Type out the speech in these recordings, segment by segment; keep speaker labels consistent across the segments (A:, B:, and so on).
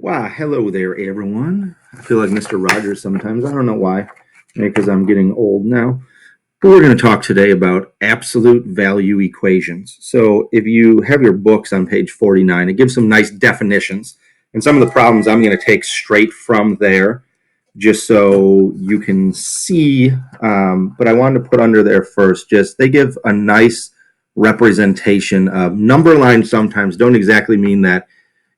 A: Wow, hello there, everyone. I feel like Mr. Rogers sometimes. I don't know why. Maybe because I'm getting old now. But we're going to talk today about absolute value equations. So if you have your books on page 49, it gives some nice definitions. And some of the problems I'm going to take straight from there just so you can see. But I wanted to put under there first, just they give a nice representation of number lines sometimes don't exactly mean that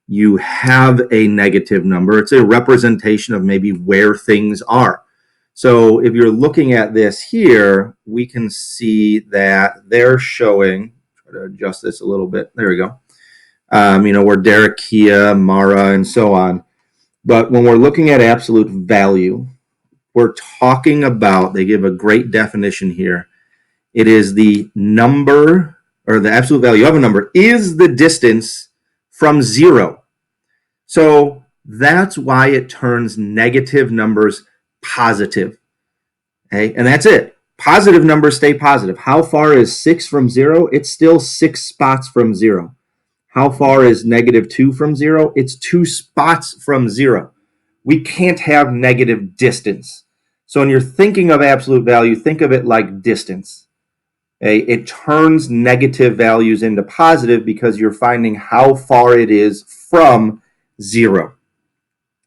A: you have a negative number. It's a representation of maybe where things are. So if you're looking at this here, we can see that they're showing, try to adjust this a little bit. There we go. We're Derek, Kia, Mara, and so on. But when we're looking at absolute value, we're talking about, they give a great definition here. It is the number, or the absolute value of a number, is the distance from zero. So that's why it turns negative numbers positive. Okay, and that's it. Positive numbers stay positive. How far is 6 from 0? It's still 6 spots from 0. How far is negative 2 from 0? It's 2 spots from 0. We can't have negative distance. So when you're thinking of absolute value, think of it like distance. Okay? It turns negative values into positive because you're finding how far it is from 0.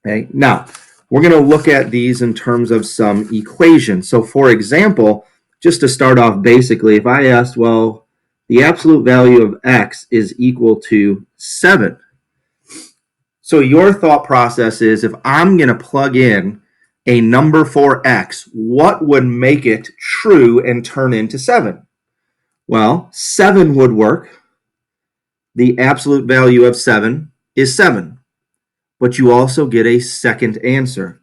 A: Okay, now we're going to look at these in terms of some equations. So for example, just to start off basically, if I asked, well, the absolute value of x is equal to 7. So your thought process is, if I'm going to plug in a number for x, what would make it true and turn into 7? Well, 7 would work. The absolute value of 7 is 7. But you also get a second answer.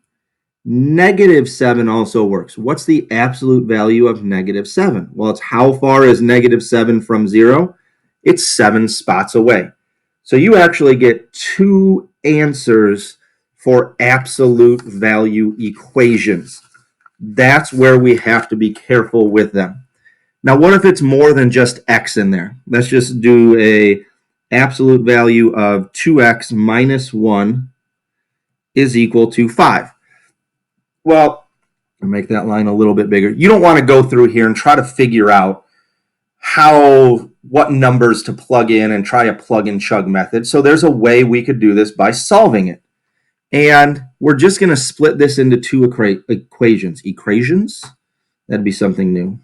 A: Negative 7 also works. What's the absolute value of negative 7? Well, it's how far is negative 7 from 0? It's 7 spots away. So you actually get 2 answers for absolute value equations. That's where we have to be careful with them. Now, what if it's more than just x in there? Let's just do a absolute value of 2x minus 1 is equal to 5. Well, I'll make that line a little bit bigger. You don't want to go through here and try to figure out what numbers to plug in and try a plug and chug method. So there's a way we could do this by solving it. And we're just going to split this into 2 equations. Equations? That'd be something new.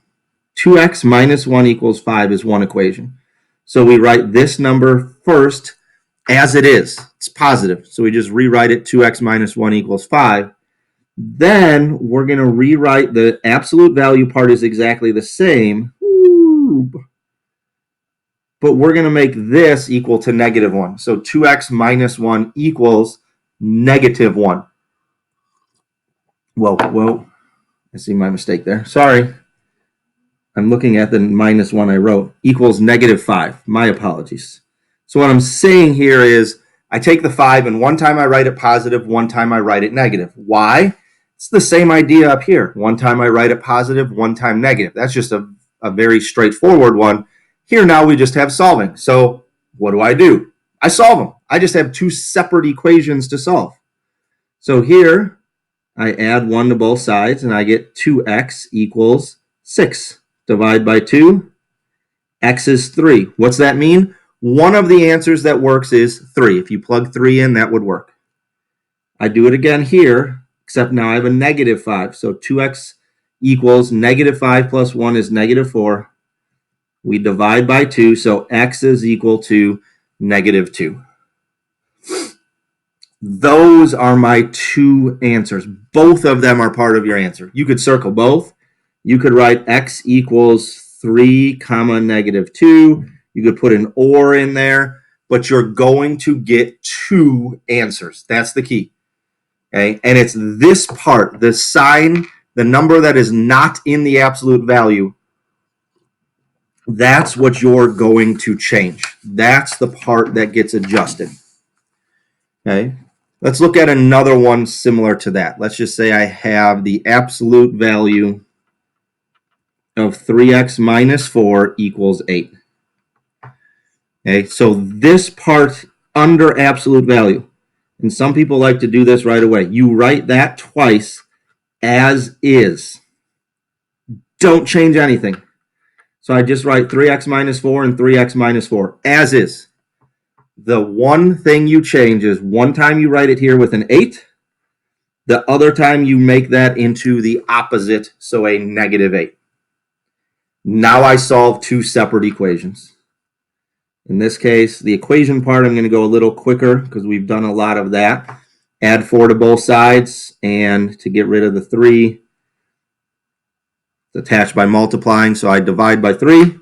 A: 2x minus 1 equals 5 is one equation. So we write this number first as it is. It's positive. So we just rewrite it 2x minus 1 equals 5. Then we're going to rewrite the absolute value part is exactly the same. But we're going to make this equal to negative 1. So 2x minus 1 equals negative 1. Whoa. I see my mistake there. Sorry. I'm looking at the minus 1 I wrote. Equals negative 5. My apologies. So what I'm saying here is I take the 5 and one time I write it positive, one time I write it negative. Why? It's the same idea up here. One time I write it positive, one time negative. That's just a very straightforward one. Here now we just have solving. So what do? I solve them. I just have 2 separate equations to solve. So here I add 1 to both sides and I get 2x equals 6. Divide by 2. X is 3. What's that mean? One of the answers that works is 3. If you plug 3 in, that would work. I do it again here, except now I have a negative 5. So 2x equals negative 5 plus 1 is negative 4. We divide by 2, so x is equal to negative 2. Those are my 2 answers. Both of them are part of your answer. You could circle both. You could write x equals 3 comma negative 2. You could put an or in there, but you're going to get 2 answers. That's the key. Okay, and it's this part, the sign, the number that is not in the absolute value. That's what you're going to change. That's the part that gets adjusted. Okay, let's look at another one similar to that. Let's just say I have the absolute value of 3x minus 4 equals 8. Okay, so this part under absolute value, And some people like to do this right away. You write that twice as is. Don't change anything. So I just write 3x minus 4 and 3x minus 4 as is. The one thing you change is one time you write it here with an 8. The other time you make that into the opposite, so a negative 8. Now I solve two separate equations. In this case, the equation part, I'm going to go a little quicker because we've done a lot of that. Add 4 to both sides, and to get rid of the 3, it's attached by multiplying, so I divide by 3.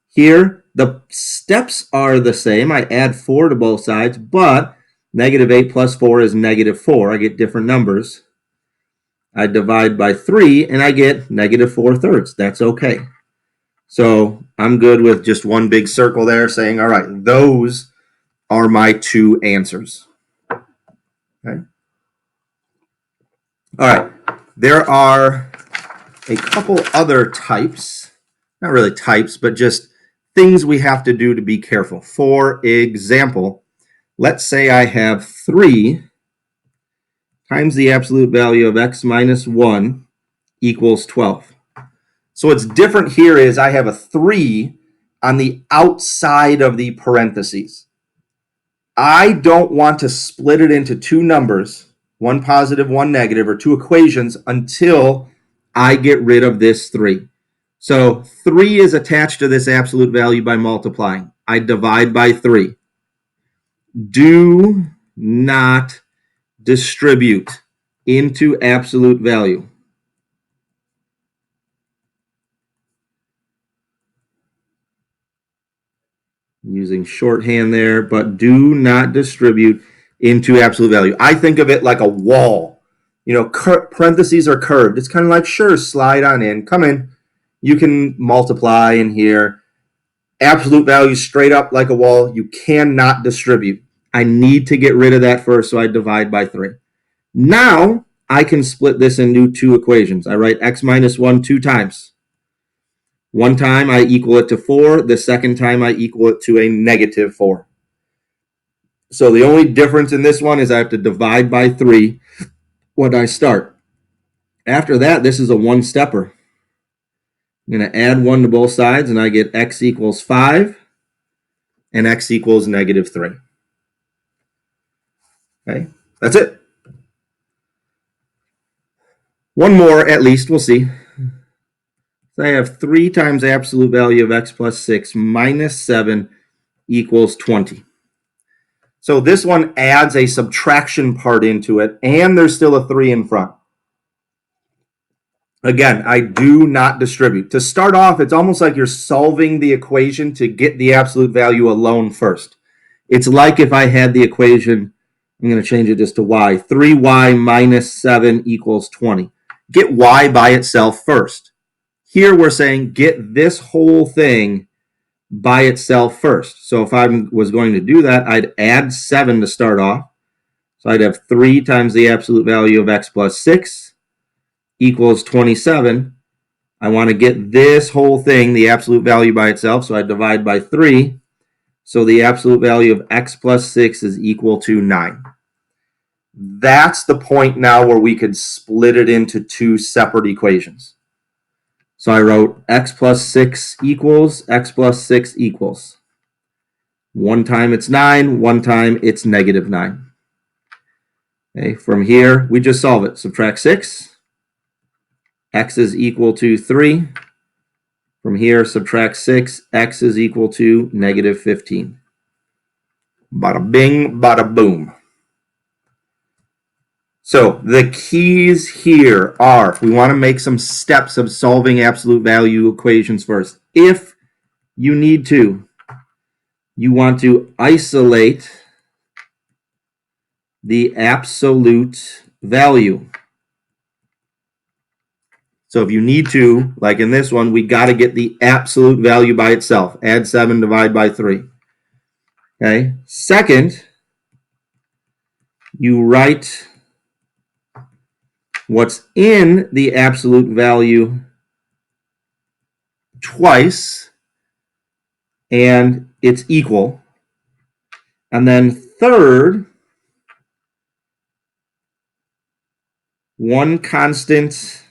A: Here, the steps are the same. I add 4 to both sides, but negative 8 plus 4 is negative 4. I get different numbers. I divide by 3, and I get negative 4/3. That's okay. So I'm good with just one big circle there saying, all right, those are my two answers. Okay. All right. There are a couple other types, not really types, but just things we have to do to be careful. For example, let's say I have 3 times the absolute value of x minus 1 equals 12. So what's different here is I have a 3 on the outside of the parentheses. I don't want to split it into two numbers, one positive, one negative, or two equations until I get rid of this 3. So 3 is attached to this absolute value by multiplying. I divide by 3. Do not distribute into absolute value. Using shorthand there, but do not distribute into absolute value. I think of it like a wall. You know, parentheses are curved. It's kind of like, sure, slide on in, come in. You can multiply in here. Absolute value straight up like a wall. You cannot distribute. I need to get rid of that first, so I divide by 3. Now, I can split this into two equations. I write x minus 1 2 times. One time I equal it to 4. The second time I equal it to a negative 4. So the only difference in this one is I have to divide by 3 when I start. After that, this is a one-stepper. I'm going to add 1 to both sides, and I get x equals 5 and x equals negative 3. Okay, that's it. One more at least, we'll see. So I have 3 times the absolute value of x plus 6 minus 7 equals 20. So this one adds a subtraction part into it, and there's still a 3 in front. Again, I do not distribute. To start off, it's almost like you're solving the equation to get the absolute value alone first. It's like if I had the equation, I'm going to change it just to y. 3y minus 7 equals 20. Get y by itself first. Here we're saying get this whole thing by itself first. So if I was going to do that, I'd add 7 to start off. So I'd have 3 times the absolute value of x plus 6 equals 27. I want to get this whole thing, the absolute value by itself, so I divide by 3. So the absolute value of x plus 6 is equal to 9. That's the point now where we could split it into two separate equations. So I wrote x plus 6 equals x plus 6 equals. One time it's 9, one time it's negative 9. Okay, from here, we just solve it. Subtract 6. X is equal to 3. From here, subtract 6. X is equal to negative 15. Bada bing, bada boom. So the keys here are, we want to make some steps of solving absolute value equations first. If you need to, you want to isolate the absolute value. So if you need to, like in this one, we got to get the absolute value by itself. Add 7, divide by 3. Okay. Second, you write what's in the absolute value twice, and it's equal. And then third, one constant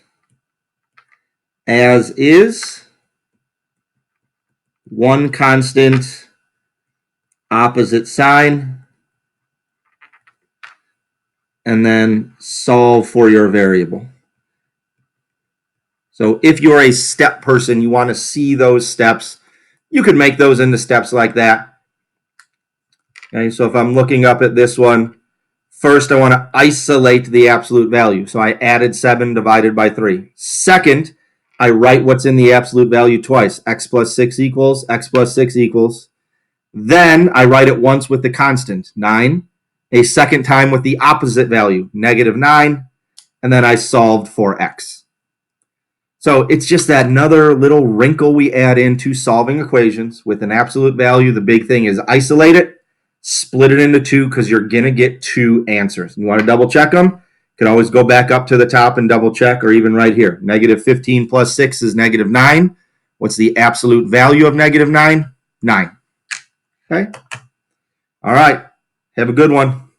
A: as is, one constant opposite sign, and then solve for your variable. So if you're a step person, you want to see those steps, you can make those into steps like that. Okay, so if I'm looking up at this one, first I want to isolate the absolute value. So I added 7 divided by 3. Second, I write what's in the absolute value twice. X plus 6 equals, X plus 6 equals. Then I write it once with the constant, 9. A second time with the opposite value, -9. And then I solved for X. So it's just that another little wrinkle we add into solving equations with an absolute value. The big thing is isolate it, split it into 2 because you're going to get 2 answers. You want to double check them? You can always go back up to the top and double check, or even right here. -15 plus 6 is -9. What's the absolute value of -9? 9. Okay? All right. Have a good one.